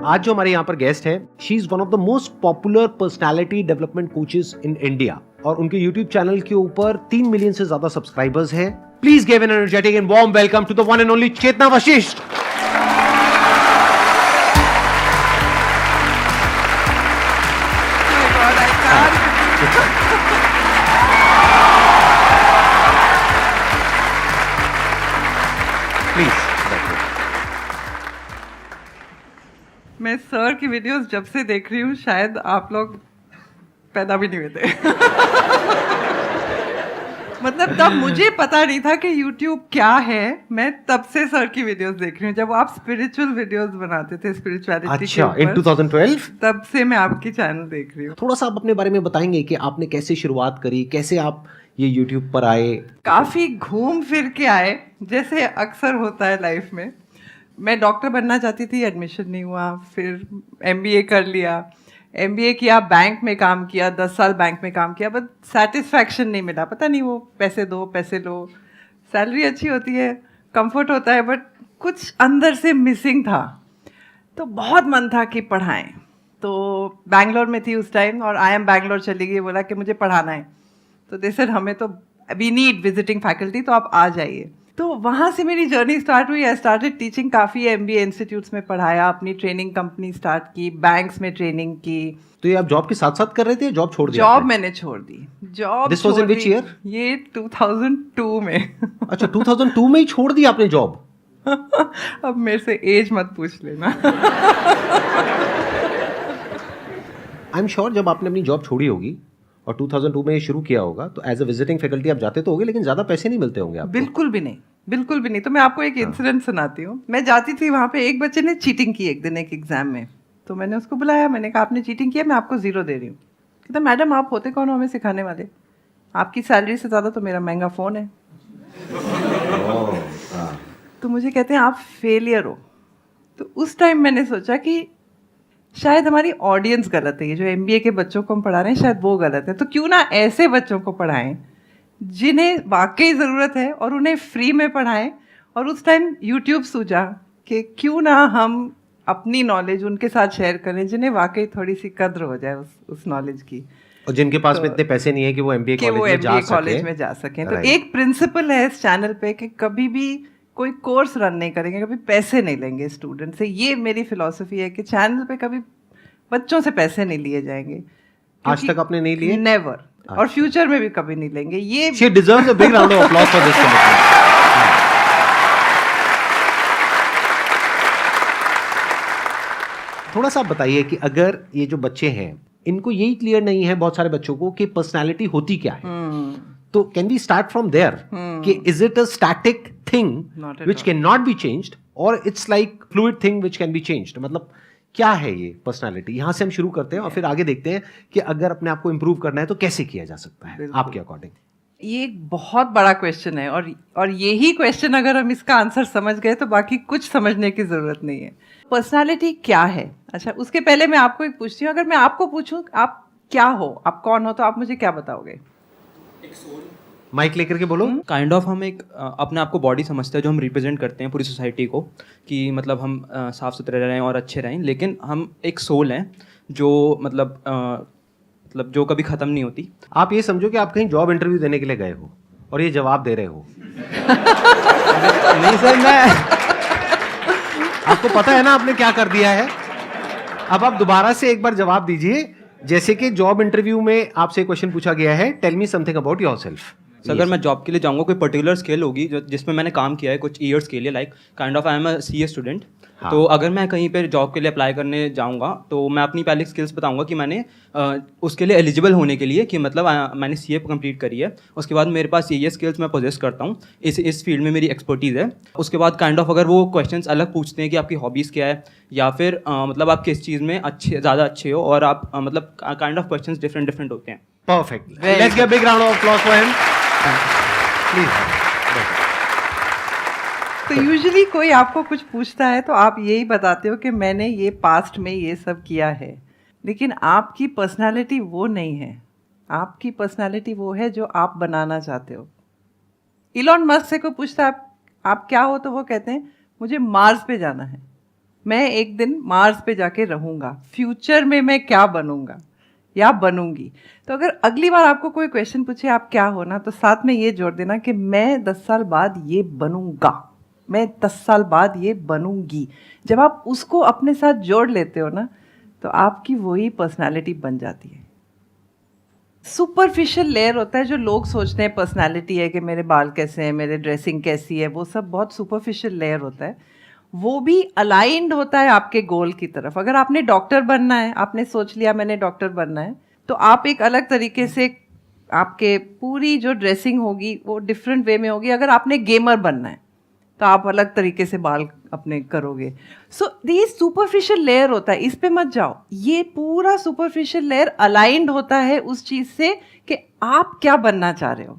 आज जो हमारे यहाँ पर गेस्ट है, she is one of the most popular personality development coaches in India और उनके यूट्यूब चैनल के ऊपर 3 मिलियन से ज्यादा सब्सक्राइबर्स हैं। Please give an energetic and warm welcome to the one and only Chetna Vashishtha. Please. मैं सर की वीडियोस जब से देख रही हूँ, शायद आप लोग पैदा भी नहीं हुए थे। मतलब तब मुझे पता नहीं था कि YouTube क्या है। मैं तब से सर की वीडियोस देख रही हूँ, जब आप स्पिरिचुअल वीडियोस बनाते थे स्पिरिचुअलिटी के ऊपर। इन 2012 तब से मैं आपकी चैनल देख रही हूँ। थोड़ा सा आप अपने बारे में बताएंगे कि आपने कैसे शुरुआत करी, कैसे आप ये YouTube पर आए? काफी घूम फिर के आए, जैसे अक्सर होता है लाइफ में। मैं डॉक्टर बनना चाहती थी, एडमिशन नहीं हुआ। फिर MBA कर लिया, MBA किया, बैंक में काम किया, 10 साल बैंक में काम किया, बट सेटिस्फैक्शन नहीं मिला। पता नहीं, वो पैसे दो पैसे लो, सैलरी अच्छी होती है, कंफर्ट होता है, बट कुछ अंदर से मिसिंग था। तो बहुत मन था कि पढ़ाएं। तो बैंगलोर में थी उस टाइम और IIM बैंगलोर चली गई, बोला कि मुझे पढ़ाना है। तो दे सेड हमें तो वी नीड विजिटिंग फैकल्टी, तो आप आ जाइए। तो वहाँ से मेरी जर्नी स्टार्ट हुई। आई स्टार्टेड टीचिंग, काफ़ी MBA इंस्टीट्यूट्स में पढ़ाया, अपनी ट्रेनिंग कंपनी स्टार्ट की, बैंक्स में ट्रेनिंग की। तो ये आप जॉब के साथ साथ कर रहे थे, जॉब छोड़ दिया? जॉब मैंने छोड़ दी। Job this was in which year? ये 2002 में। अच्छा, 2002 में ही छोड़ दी आपने जॉब? अब मेरे से एज मत पूछ लेना। आई एम श्योर जब आपने अपनी जॉब छोड़ी होगी और 2002 में ये शुरू किया होगा, तो एज अ विजिटिंग फैकल्टी आप जाते तो होंगे, लेकिन ज्यादा पैसे नहीं मिलते होंगे आपको। बिल्कुल भी नहीं, बिल्कुल भी नहीं। तो मैं आपको एक इंसिडेंट सुनाती हूँ। मैं जाती थी वहाँ पे, एक बच्चे ने चीटिंग की एक दिन एक एग्जाम में। तो मैंने उसको बुलाया, मैंने कहा आपने चीटिंग किया, मैं आपको 0 दे रही हूँ। कहता मैडम आप होते कौन हो हमें सिखाने वाले, आपकी सैलरी से ज़्यादा तो मेरा महंगा फ़ोन है। तो मुझे कहते हैं आप फेलियर हो। तो उस टाइम मैंने सोचा कि शायद हमारी ऑडियंस गलत है, ये जो MBA के बच्चों को हम पढ़ा रहे हैं शायद वो गलत है। तो क्यों ना ऐसे बच्चों को पढ़ाएं जिन्हें वाकई ज़रूरत है और उन्हें फ्री में पढ़ाएं। और उस टाइम YouTube सूझा कि क्यों ना हम अपनी नॉलेज उनके साथ शेयर करें जिन्हें वाकई थोड़ी सी कद्र हो जाए उस नॉलेज की, और जिनके पास में इतने पैसे नहीं है कि वो MBA कॉलेज में जा सकें। तो एक प्रिंसिपल है इस चैनल पे कि कभी भी कोई कोर्स रन नहीं करेंगे, कभी पैसे नहीं लेंगे स्टूडेंट से। ये मेरी फिलॉसफी है कि चैनल पे कभी बच्चों से पैसे नहीं लिए जाएंगे। आज तक आपने नहीं लिए? नेवर। और फ्यूचर में भी कभी नहीं लेंगे। ये She deserves a big round of applause for this commitment. थोड़ा सा बताइए कि अगर ये जो बच्चे हैं, इनको यही क्लियर नहीं है बहुत सारे बच्चों को कि पर्सनालिटी होती क्या है, तो can we start from there कि is it a static thing which can not be changed और it's like fluid thing which can be changed? मतलब क्या है ये पर्सनालिटी? यहां से हम शुरू करते हैं और फिर आगे देखते हैं कि अगर अपने आप को इंप्रूव करना है तो कैसे किया जा सकता है आपके अकॉर्डिंग। ये एक बहुत बड़ा क्वेश्चन है और यही क्वेश्चन अगर हम इसका आंसर समझ गए तो बाकी कुछ समझने की जरूरत नहीं है। पर्सनालिटी क्या है? अच्छा, उसके पहले मैं आपको एक पूछती हूँ, अगर मैं आपको पूछूं आप क्या हो, आप कौन हो, तो आप मुझे क्या बताओगे? एक सोल। माइक लेकर के बोलो। काइंड ऑफ हम एक अपने आप को बॉडी समझते हैं जो हम रिप्रेजेंट करते हैं पूरी सोसाइटी को, कि मतलब हम साफ सुथरे रहें और अच्छे रहें, लेकिन हम एक सोल हैं जो मतलब जो कभी ख़त्म नहीं होती। आप ये समझो कि आप कहीं जॉब इंटरव्यू देने के लिए गए हो और ये जवाब दे रहे हो। नहीं सर, मैं आपको पता है ना आपने क्या कर दिया है। अब आप दोबारा से एक बार जवाब दीजिए, जैसे कि जॉब इंटरव्यू में आपसे क्वेश्चन पूछा गया है, tell me something about yourself. अगर मैं जॉब के लिए जाऊंगा, कोई पर्टिकुलर स्किल होगी जो जिसमें मैंने काम किया है कुछ ईयर्स के लिए, like kind of I am a CA student. तो अगर मैं कहीं पर जॉब के लिए अप्लाई करने जाऊंगा तो मैं अपनी पहले स्किल्स बताऊंगा कि मैंने उसके लिए एलिजिबल होने के लिए कि मतलब मैंने CA कंप्लीट करी है, उसके बाद मेरे पास ये स्किल्स मैं पोजेस करता हूँ, इस फील्ड में मेरी एक्सपर्टीज़ है। उसके बाद काइंड ऑफ अगर वो क्वेश्चंस अलग पूछते हैं कि आपकी हॉबीज़ क्या है या फिर मतलब आप किस चीज़ में ज़्यादा अच्छे हो, और आप मतलब काइंड ऑफ क्वेश्चंस डिफरेंट होते हैं। Perfect, let's give a big round of applause for him please. तो यूजुअली कोई आपको कुछ पूछता है तो आप यही बताते हो कि मैंने ये पास्ट में ये सब किया है, लेकिन आपकी पर्सनालिटी वो नहीं है। आपकी पर्सनालिटी वो है जो आप बनाना चाहते हो। इलॉन मस्क से कोई पूछता है आप क्या हो, तो वो कहते हैं मुझे मार्स पे जाना है। मैं एक दिन मार्स पे जाके रहूँगा, फ्यूचर में मैं क्या बनूँगा या बनूंगी। तो अगर अगली बार आपको कोई क्वेश्चन पूछे आप क्या होना, तो साथ में ये जोड़ देना कि मैं 10 साल बाद ये बनूंगा, मैं 10 साल बाद ये बनूंगी। जब आप उसको अपने साथ जोड़ लेते हो ना, तो आपकी वही पर्सनालिटी बन जाती है। सुपरफिशियल लेयर होता है जो लोग सोचते हैं पर्सनालिटी है कि मेरे बाल कैसे हैं, मेरे ड्रेसिंग कैसी है, वो सब बहुत सुपरफिशियल लेयर होता है। वो भी अलाइंड होता है आपके गोल की तरफ। अगर आपने डॉक्टर बनना है, आपने सोच लिया मैंने डॉक्टर बनना है, तो आप एक अलग तरीके से आपके पूरी जो ड्रेसिंग होगी वो डिफरेंट वे में होगी। अगर आपने गेमर बनना है तो आप अलग तरीके से बाल अपने करोगे। सो ये सुपरफिशियल लेयर होता है, इस पे मत जाओ। ये पूरा सुपरफिशियल लेयर अलाइंड होता है उस चीज़ से कि आप क्या बनना चाह रहे हो।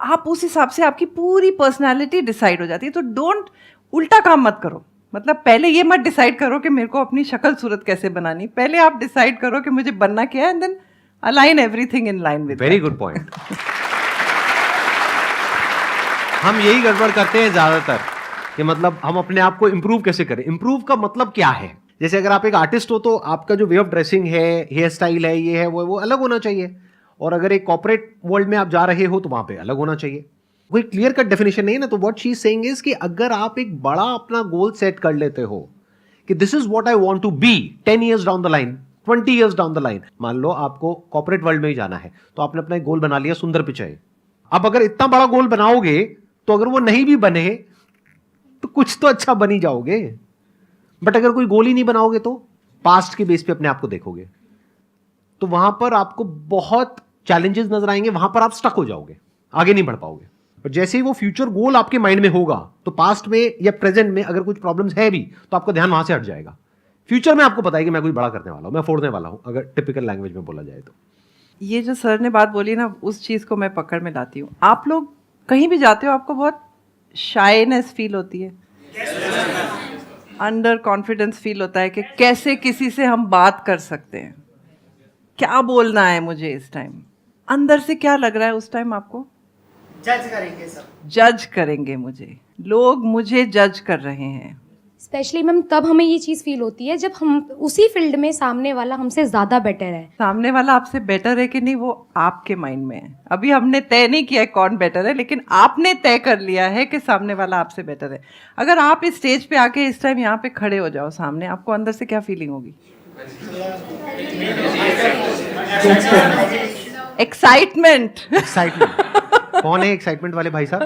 आप उस हिसाब से आपकी पूरी पर्सनालिटी डिसाइड हो जाती है। तो डोंट उल्टा काम मत करो। मतलब पहले ये मत डिसाइड करो कि मेरे को अपनी शक्ल सूरत कैसे बनानी, पहले आप डिसाइड करो कि मुझे बनना क्या है, and then align everything in line with. Very good point. हम यही गड़बड़ करते हैं ज्यादातर कि मतलब हम अपने आप को इंप्रूव कैसे करें। इंप्रूव का मतलब क्या है? जैसे अगर आप एक आर्टिस्ट हो तो आपका जो वे ऑफ ड्रेसिंग है, हेयर स्टाइल है, ये है वो अलग होना चाहिए। और अगर एक कॉर्पोरेट वर्ल्ड में आप जा रहे हो तो वहां पे अलग होना चाहिए। कोई क्लियर कट डेफिनेशन नहीं है ना। तो what she is saying is कि अगर आप एक बड़ा अपना गोल सेट कर लेते हो कि this is what I want to be 10 years down the line, 20 years down the line, मान लो आपको कॉर्पोरेट वर्ल्ड में ही जाना है, तो आपने अपना एक गोल बना लिया सुंदर पिचाई। अब अगर इतना बड़ा गोल बनाओगे तो अगर वो नहीं भी बने तो कुछ तो अच्छा बन ही जाओगे। बट अगर कोई गोल ही नहीं बनाओगे तो पास्ट के बेस पे अपने आप को देखोगे तो वहां पर आपको बहुत चैलेंजेस नजर आएंगे, वहां पर आप स्टक हो जाओगे, आगे नहीं बढ़ पाओगे। और जैसे ही वो फ्यूचर गोल आपके माइंड में होगा तो पास्ट में या प्रेजेंट में अगर कुछ प्रॉब्लम्स है भी तो आपका ध्यान वहां से हट जाएगा। फ्यूचर में आपको पता है कि मैं कुछ बड़ा करने वाला हूं, मैं फोड़ने वाला हूं, अगर टिपिकल लैंग्वेज में बोला जाए तो। ये जो सर ने बात बोली ना, उस चीज़ को मैं पकड़ में लाती हूँ। आप लोग कहीं भी जाते हो आपको बहुत शाइनेस फील होती है, अंडर कॉन्फिडेंस फील होता है कि कैसे किसी से हम बात कर सकते हैं, क्या बोलना है मुझे इस टाइम। अंदर से क्या लग रहा है उस टाइम आपको? जज करेंगे सब, जज करेंगे मुझे, लोग मुझे जज कर रहे हैं। स्पेशली मैम तब हमें ये चीज़ फील होती है जब हम उसी फील्ड में सामने वाला हमसे ज़्यादा बेटर है। सामने वाला आपसे बेटर है कि नहीं वो आपके माइंड में है। अभी हमने तय नहीं किया है कौन बेटर है, लेकिन आपने तय कर लिया है कि सामने वाला आपसे बेटर है। अगर आप इस स्टेज पे आके इस टाइम यहाँ पे खड़े हो जाओ सामने, आपको अंदर से क्या फीलिंग होगी? एक्साइटमेंट। एक्साइटमेंट। कौन है एक्साइटमेंट वाले भाई साहब?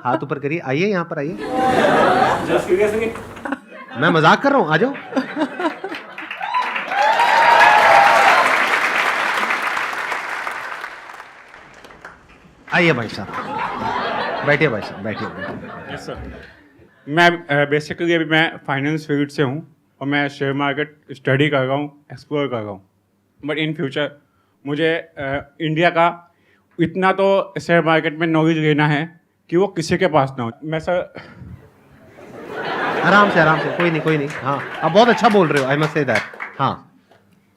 हाथ ऊपर करिए, आइए यहाँ पर आइए। मैं मजाक कर रहा हूँ, आ जाओ। आइए भाई साहब, बैठिए भाई साहब, बैठिए। Yes sir. मैं बेसिकली अभी मैं फाइनेंस फील्ड से हूँ और मैं शेयर मार्केट स्टडी कर रहा हूँ, एक्सप्लोर कर रहा हूँ। बट इन फ्यूचर मुझे इंडिया का इतना तो शेयर मार्केट में नॉलेज लेना है कि वो किसी के पास ना हो। मैं सर आराम से, कोई नहीं। हाँ, आप बहुत अच्छा बोल रहे हो, आई मस्ट से दैट। हाँ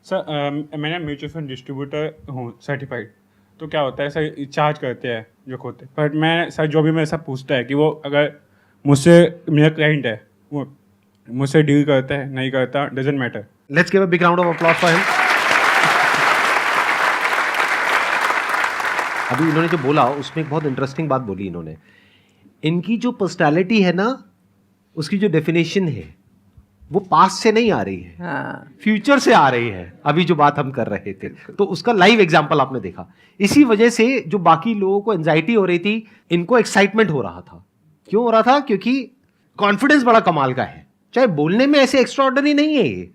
सर, मैं म्यूचुअल फंड डिस्ट्रीब्यूटर हूँ सर्टिफाइड। तो क्या होता है सर, चार्ज करते हैं जो होते हैं। पर मैं सर जो भी मेरे साथ पूछता है कि वो अगर मुझसे, मेरा क्लाइंट है, वो मुझसे डील करता है नहीं करता, doesn't matter. Let's give a big round of applause for him. अभी इन्होंने जो बोला उसमें एक बहुत इंटरेस्टिंग बात बोली इन्होंने। इनकी जो पर्सनालिटी है ना, उसकी जो डेफिनेशन है वो पास्ट से नहीं आ रही है, हाँ, फ्यूचर से आ रही है। अभी जो बात हम कर रहे थे तो उसका लाइव एग्जांपल आपने देखा। इसी वजह से जो बाकी लोगों को एंजाइटी हो रही थी, इनको एक्साइटमेंट हो रहा था। क्यों हो रहा था? क्योंकि कॉन्फिडेंस बड़ा कमाल का है। चाहे बोलने में ऐसे एक्स्ट्राऑर्डिनरी नहीं है ये,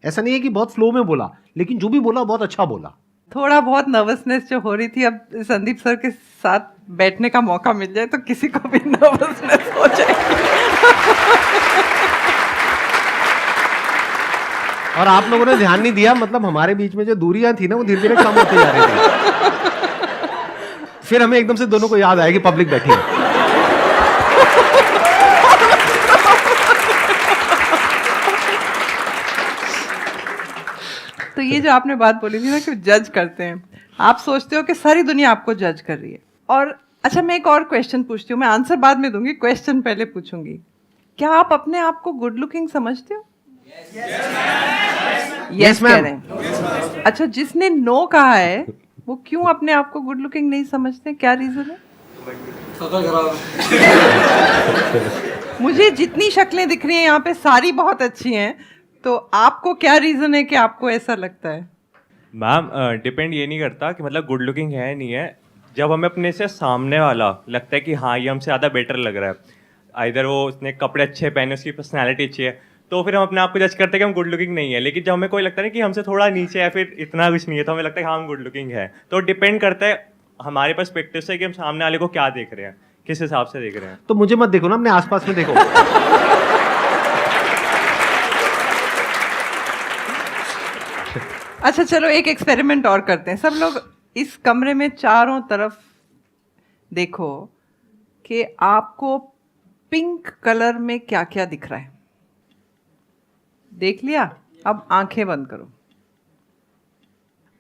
ऐसा नहीं है कि बहुत फ्लो में बोला, लेकिन जो भी बोला बहुत अच्छा बोला। थोड़ा बहुत नर्वसनेस जो हो रही थी, अब संदीप सर के साथ बैठने का मौका मिल जाए तो किसी को भी नर्वसनेस हो जाएगी। और आप लोगों ने ध्यान नहीं दिया, मतलब हमारे बीच में जो दूरियां थी ना वो धीरे धीरे कम होती जा रही थी। फिर हमें एकदम से दोनों को याद आया कि पब्लिक बैठी है। तो ये जो आपने बात बोली थी ना कि जज करते हैं, आप सोचते हो कि सारी दुनिया आपको जज कर रही है। और अच्छा, मैं एक और क्वेश्चन पूछती हूँ, मैं आंसर बाद में दूंगी, क्वेश्चन पहले पूछूंगी। क्या आप अपने आप को गुड लुकिंग समझते हो? Yes, कह ma'am. रहे हैं। अच्छा, जिसने नो कहा है वो क्यों अपने आप को गुड लुकिंग नहीं समझते? क्या रीजन है? मुझे जितनी शक्लें दिख रही हैं यहाँ पे सारी बहुत अच्छी हैं, तो आपको क्या रीजन है कि आपको ऐसा लगता है? मैम डिपेंड ये नहीं करता कि मतलब गुड लुकिंग है नहीं है। जब हमें अपने से सामने वाला लगता है कि हाँ ये हमसे ज़्यादा बेटर लग रहा है, इधर वो उसने कपड़े अच्छे पहने, उसकी पर्सनैलिटी अच्छी है, तो फिर हम अपने आप को जज करते हैं कि हम गुड लुकिंग नहीं है। लेकिन जब हमें कोई लगता है कि हमसे थोड़ा नीचे है, फिर इतना कुछ नहीं है, तो हमें लगता है कि हाँ हम गुड लुकिंग है। तो डिपेंड करता है हमारे पर्सपेक्टिव से कि हम सामने वाले को क्या देख रहे हैं, किस हिसाब से देख रहे हैं। तो मुझे मत देखो ना, अपने आसपास में देखो। अच्छा चलो एक एक्सपेरिमेंट और करते हैं। सब लोग इस कमरे में चारों तरफ देखो कि आपको पिंक कलर में क्या क्या दिख रहा है। देख लिया? अब आंखें बंद करो।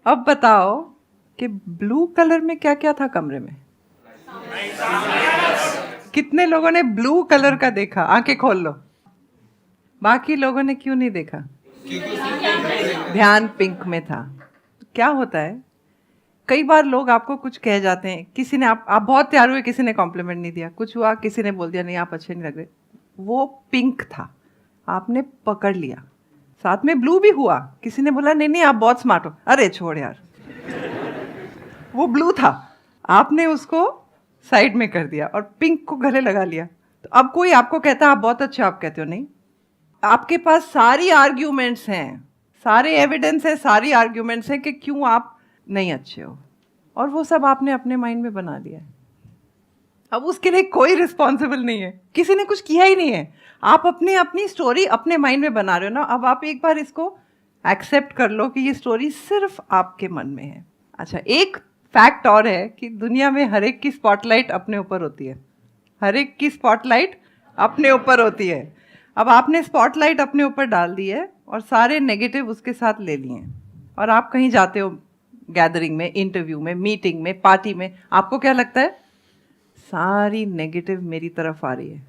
अब बताओ कि ब्लू कलर में क्या क्या था कमरे में? कितने लोगों ने ब्लू कलर का देखा? आंखें खोल लो। बाकी लोगों ने क्यों नहीं देखा? ध्यान पिंक में था। तो क्या होता है, कई बार लोग आपको कुछ कह जाते हैं, किसी ने आप बहुत तैयार हुए, किसी ने कॉम्प्लीमेंट नहीं दिया, कुछ हुआ, किसी ने बोल दिया नहीं आप अच्छे नहीं लग रहे, वो पिंक था, आपने पकड़ लिया। साथ में ब्लू भी हुआ, किसी ने बोला नहीं नहीं आप बहुत स्मार्ट हो, अरे छोड़ यार, वो ब्लू था, आपने उसको साइड में कर दिया और पिंक को गले लगा लिया। तो अब कोई आपको कहता है आप बहुत अच्छे, आप कहते हो नहीं। आपके पास सारी आर्ग्यूमेंट्स हैं, सारे एविडेंस है, सारी आर्ग्यूमेंट्स हैं कि क्यों आप नहीं अच्छे हो, और वो सब आपने अपने माइंड में बना लिया है। अब उसके लिए कोई रिस्पॉन्सिबल नहीं है, किसी ने कुछ किया ही नहीं है, आप अपनी स्टोरी अपने माइंड में बना रहे हो ना। अब आप एक बार इसको एक्सेप्ट कर लो कि ये स्टोरी सिर्फ आपके मन में है। अच्छा, एक फैक्ट और है कि दुनिया में हर एक की स्पॉटलाइट अपने ऊपर होती है, हर एक की स्पॉटलाइट अपने ऊपर होती है। अब आपने स्पॉटलाइट अपने ऊपर डाल दी है और सारे नेगेटिव उसके साथ ले लिए हैं, और आप कहीं जाते हो गैदरिंग में, इंटरव्यू में, मीटिंग में, पार्टी में, आपको क्या लगता है? सारी नेगेटिव मेरी तरफ आ रही है,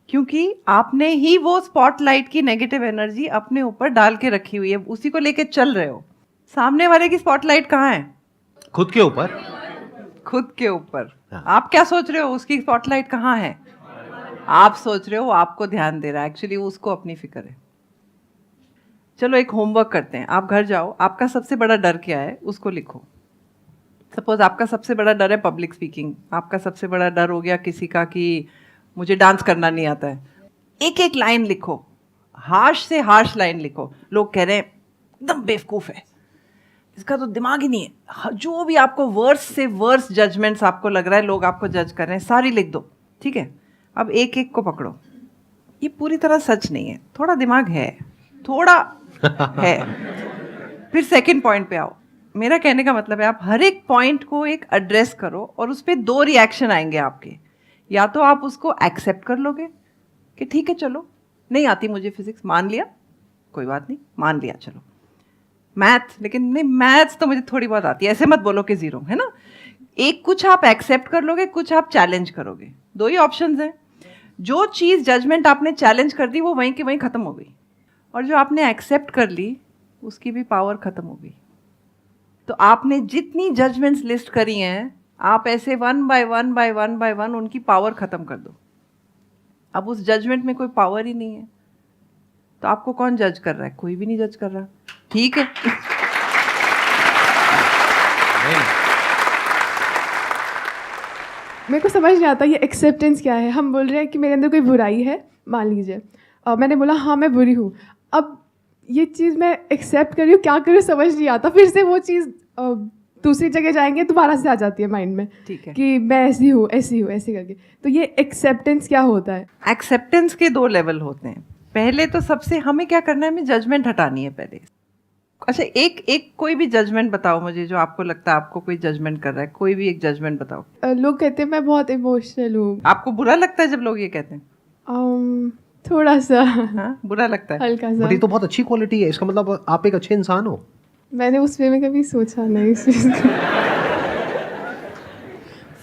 क्योंकि आपने ही वो स्पॉटलाइट की नेगेटिव एनर्जी अपने ऊपर डाल के रखी हुई है, उसी को लेके चल रहे हो। सामने वाले की स्पॉटलाइट कहाँ है? खुद के ऊपर। खुद के ऊपर। हाँ। आप क्या सोच रहे हो उसकी स्पॉटलाइट कहाँ है? आप सोच रहे हो आपको ध्यान दे रहा है, एक्चुअली उसको अपनी फिक्र है। चलो एक होमवर्क करते हैं, आप घर जाओ, आपका सबसे बड़ा डर क्या है उसको लिखो। सपोज आपका सबसे बड़ा डर है पब्लिक स्पीकिंग, आपका सबसे बड़ा डर हो गया किसी का कि मुझे डांस करना नहीं आता है। एक एक लाइन लिखो, हार्श से हार्श लाइन लिखो। लोग कह रहे हैं एकदम बेवकूफ़ है, इसका तो दिमाग ही नहीं है, जो भी आपको वर्स से वर्स जजमेंट्स आपको लग रहा है लोग आपको जज कर रहे हैं, सारी लिख दो, ठीक है? अब एक एक को पकड़ो, ये पूरी तरह सच नहीं है, थोड़ा दिमाग है, थोड़ा है। फिर सेकंड पॉइंट पे आओ। मेरा कहने का मतलब है आप हर एक पॉइंट को एक एड्रेस करो और उस पर 2 रिएक्शन आएंगे आपके। या तो आप उसको एक्सेप्ट कर लोगे कि ठीक है चलो नहीं आती मुझे फिजिक्स, मान लिया, कोई बात नहीं, मान लिया, चलो मैथ, लेकिन नहीं मैथ्स तो मुझे थोड़ी बहुत आती है, ऐसे मत बोलो कि 0 है ना। एक कुछ आप एक्सेप्ट कर लोगे, कुछ आप चैलेंज करोगे, 2 ही ऑप्शंस हैं। जो चीज़ जजमेंट आपने चैलेंज कर दी वो वहीं की वहीं ख़त्म हो गई, और जो आपने एक्सेप्ट कर ली उसकी भी पावर ख़त्म हो गई। तो आपने जितनी जजमेंट्स लिस्ट करी हैं, आप ऐसे 1 बाय 1 उनकी पावर ख़त्म कर दो। अब उस जजमेंट में कोई पावर ही नहीं है, तो आपको कौन जज कर रहा है? कोई भी नहीं जज कर रहा, ठीक है। मेरे को समझ नहीं आता ये एक्सेप्टेंस क्या है। हम बोल रहे हैं कि मेरे अंदर कोई बुराई है, मान लीजिए, और मैंने बोला हाँ मैं बुरी हूँ। अब ये चीज़ मैं एक्सेप्ट कर रही हूँ, क्या करूँ समझ नहीं आता। फिर से वो चीज़ दूसरी जगह जाएंगे दोबारा से आ जाती है माइंड में, ठीक है, कि मैं ऐसी हूँ ऐसे करके। तो ये एक्सेप्टेंस क्या होता है? एक्सेप्टेंस के 2 लेवल होते हैं। पहले तो सबसे हमें क्या करना है, हमें जजमेंट हटानी है पहले। अच्छा, एक कोई भी जजमेंट बताओ मुझे जो आपको लगता है आपको कोई जजमेंट कर रहा है, कोई भी एक जजमेंट बताओ। लोग कहते हैं मैं बहुत इमोशनल हूँ। आपको बुरा लगता है जब लोग ये कहते हैं? थोड़ा सा। हाँ, बुरा लगता है, हल्का सा। बट ये तो बहुत अच्छी क्वालिटी है, इसका मतलब आप एक अच्छे इंसान हो। मैंने उस वे में कभी सोचा नहीं इस चीज़ को।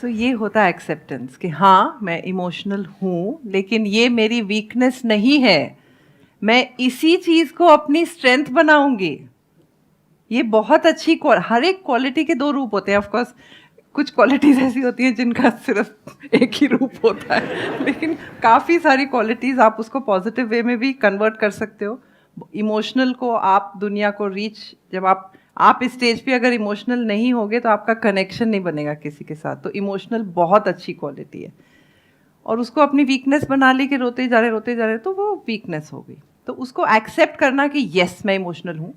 सो ये होता है एक्सेप्टेंस कि हाँ मैं इमोशनल हूँ, लेकिन ये मेरी वीकनेस नहीं है, मैं इसी चीज़ को अपनी स्ट्रेंथ बनाऊंगी। ये बहुत अच्छी हर एक क्वालिटी के दो रूप होते हैं। ऑफ कोर्स कुछ क्वालिटीज़ ऐसी होती हैं जिनका सिर्फ एक ही रूप होता है, लेकिन काफ़ी सारी क्वालिटीज़ आप उसको पॉजिटिव वे में भी कन्वर्ट कर सकते हो। इमोशनल को आप दुनिया को रीच, जब आप इस स्टेज पे अगर इमोशनल नहीं होगे तो आपका कनेक्शन नहीं बनेगा किसी के साथ। तो इमोशनल बहुत अच्छी क्वालिटी है, और उसको अपनी वीकनेस बना ली कि रोते जा रहे तो वो वीकनेस हो गई। तो उसको एक्सेप्ट करना कि यस मैं इमोशनल हूँ,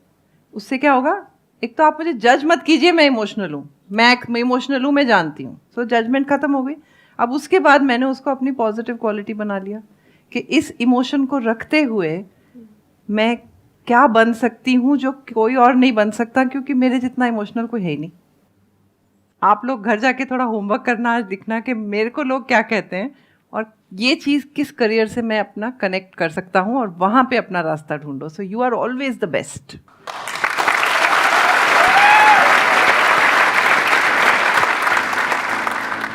उससे क्या होगा, एक तो आप मुझे जज मत कीजिए मैं इमोशनल हूँ, मैं इमोशनल हूँ, मैं जानती हूँ। सो जजमेंट खत्म हो गई। अब उसके बाद मैंने उसको अपनी पॉजिटिव क्वालिटी बना लिया कि इस इमोशन को रखते हुए मैं क्या बन सकती हूँ जो कोई और नहीं बन सकता, क्योंकि मेरे जितना इमोशनल कोई है ही नहीं। आप लोग घर जाके थोड़ा होमवर्क करना, आज दिखना कि मेरे को लोग क्या कहते हैं और ये चीज़ किस करियर से मैं अपना कनेक्ट कर सकता हूँ, और वहाँ पे अपना रास्ता ढूंढो। So you are always the best.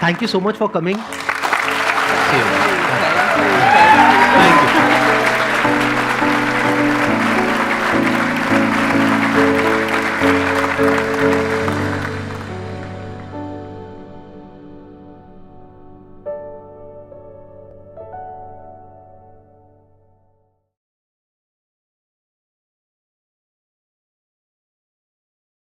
Thank you so much for coming. Thank you.